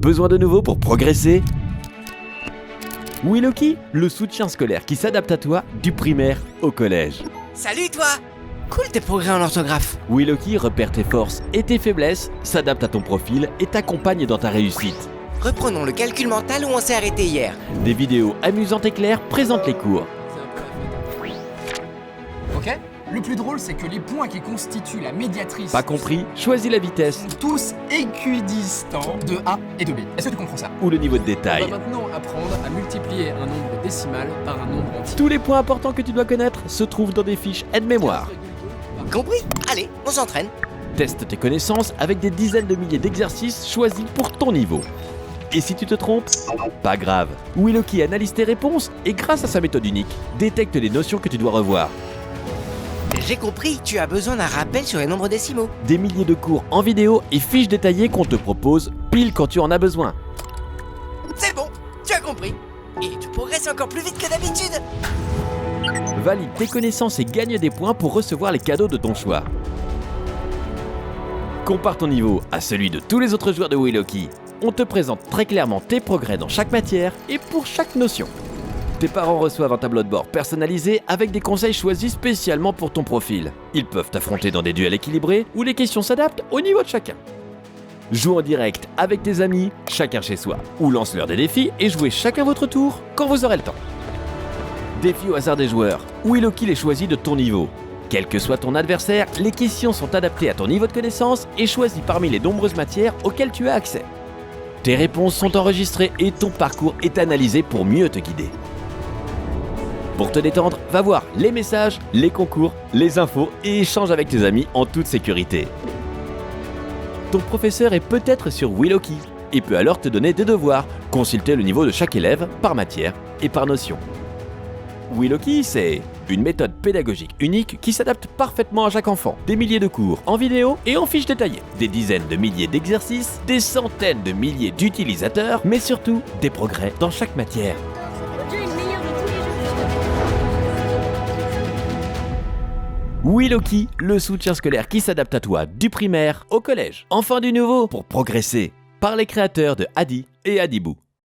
Besoin de nouveau pour progresser? Willoki, le soutien scolaire qui s'adapte à toi du primaire au collège. Salut toi! Cool tes progrès en orthographe. Willoki repère tes forces et tes faiblesses, s'adapte à ton profil et t'accompagne dans ta réussite. Reprenons le calcul mental où on s'est arrêté hier. Des vidéos amusantes et claires présentent les cours. Ok? Le plus drôle, c'est que les points qui constituent la médiatrice Pas compris? Choisis la vitesse sont tous équidistants de A et de B. Est-ce que tu comprends ça? ou le niveau de On détail. va maintenant apprendre à multiplier un nombre décimal par un nombre entier. Tous les points importants que tu dois connaître se trouvent dans des fiches aide-mémoire. Compris? Allez, on s'entraîne. Teste tes connaissances avec des dizaines de milliers d'exercices choisis pour ton niveau. Et si tu te trompes? Pas grave. Willoki analyse tes réponses et grâce à sa méthode unique, détecte les notions que tu dois revoir. J'ai compris, tu as besoin d'un rappel sur les nombres décimaux. Des milliers de cours en vidéo et fiches détaillées qu'on te propose pile quand tu en as besoin. C'est bon, tu as compris. Et tu progresses encore plus vite que d'habitude. Valide tes connaissances et gagne des points pour recevoir les cadeaux de ton choix. Compare ton niveau à celui de tous les autres joueurs de Willoki. On te présente très clairement tes progrès dans chaque matière et pour chaque notion. Tes parents reçoivent un tableau de bord personnalisé avec des conseils choisis spécialement pour ton profil. Ils peuvent t'affronter dans des duels équilibrés où les questions s'adaptent au niveau de chacun. Joue en direct avec tes amis, chacun chez soi, ou lance-leur des défis et jouez chacun votre tour quand vous aurez le temps. Défi au hasard des joueurs, Willoki les choisit de ton niveau. Quel que soit ton adversaire, les questions sont adaptées à ton niveau de connaissance et choisies parmi les nombreuses matières auxquelles tu as accès. Tes réponses sont enregistrées et ton parcours est analysé pour mieux te guider. Pour te détendre, va voir les messages, les concours, les infos et échange avec tes amis en toute sécurité. Ton professeur est peut-être sur Willoki et peut alors te donner des devoirs, consulter le niveau de chaque élève par matière et par notion. Willoki, c'est une méthode pédagogique unique qui s'adapte parfaitement à chaque enfant. Des milliers de cours en vidéo et en fiches détaillées, des dizaines de milliers d'exercices, des centaines de milliers d'utilisateurs, mais surtout des progrès dans chaque matière. Willoki, le soutien scolaire qui s'adapte à toi du primaire au collège. Enfin du nouveau pour progresser, par les créateurs de Adi et Adibou.